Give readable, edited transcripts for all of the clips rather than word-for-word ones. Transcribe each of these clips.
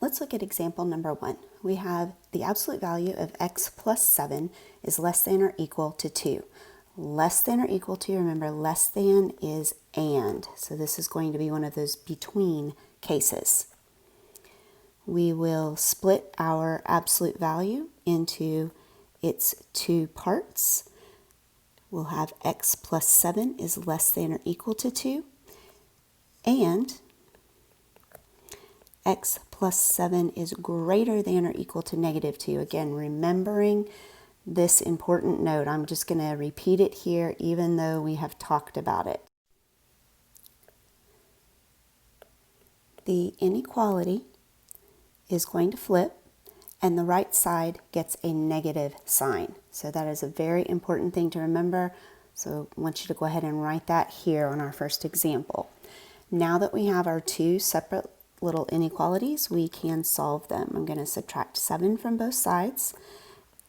Let's look at example number 1. We have the absolute value of x plus 7 is less than or equal to 2. Less than or equal to, remember, less than is and. So this is going to be one of those between cases. We will split our absolute value into its two parts. We'll have x plus 7 is less than or equal to 2, and x plus 7 is greater than or equal to negative 2. Again, remembering this important note. I'm just going to repeat it here even though we have talked about it. The inequality is going to flip and the right side gets a negative sign. So that is a very important thing to remember. So I want you to go ahead and write that here on our first example. Now that we have our two separate little inequalities, we can solve them. I'm going to subtract 7 from both sides,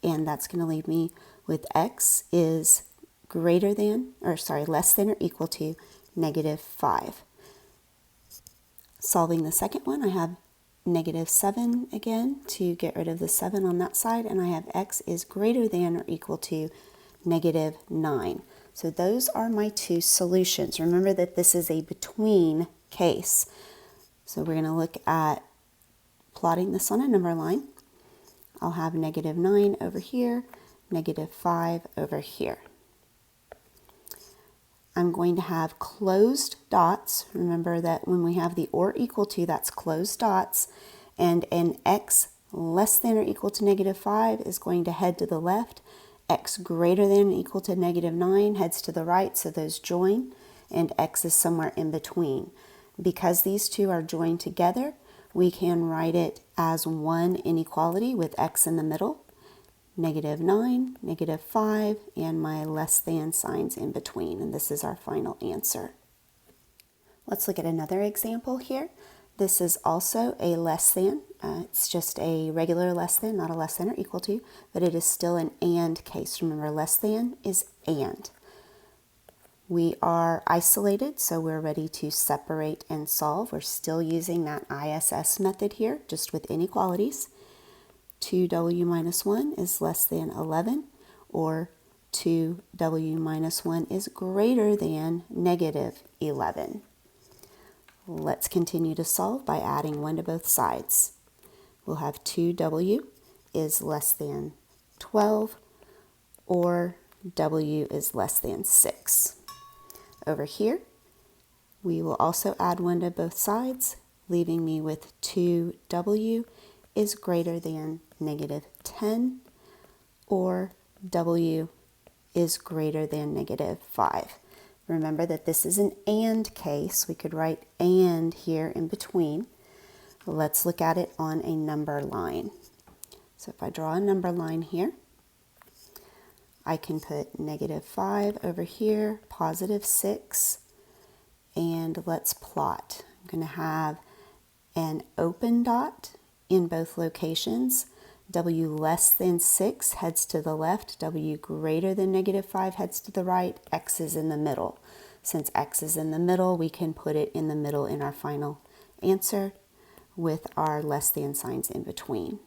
and that's going to leave me with x is less than or equal to negative 5. Solving the second one, I have negative 7 again to get rid of the 7 on that side, and I have x is greater than or equal to negative 9. So those are my two solutions. Remember that this is a between case. So we're going to look at plotting this on a number line. I'll have negative 9 over here, negative 5 over here. I'm going to have closed dots. Remember that when we have the or equal to, that's closed dots. And an x less than or equal to negative 5 is going to head to the left. X greater than or equal to negative 9 heads to the right, so those join. And x is somewhere in between. Because these two are joined together, we can write it as one inequality with x in the middle, negative 9, negative 5, and my less than signs in between. And this is our final answer. Let's look at another example here. This is also a less than. It's just a regular less than, not a less than or equal to, but it is still an and case. Remember, less than is and. We are isolated, so we're ready to separate and solve. We're still using that ISS method here, just with inequalities. 2w minus 1 is less than 11, or 2w minus 1 is greater than negative 11. Let's continue to solve by adding 1 to both sides. We'll have 2w is less than 12, or w is less than 6. Over here, we will also add 1 to both sides, leaving me with 2w is greater than negative 10, or w is greater than negative 5. Remember that this is an and case. We could write and here in between. Let's look at it on a number line. So if I draw a number line here, I can put negative 5 over here, positive 6, and let's plot. I'm going to have an open dot in both locations. W less than 6 heads to the left, W greater than negative 5 heads to the right, X is in the middle. Since X is in the middle, we can put it in the middle in our final answer with our less than signs in between.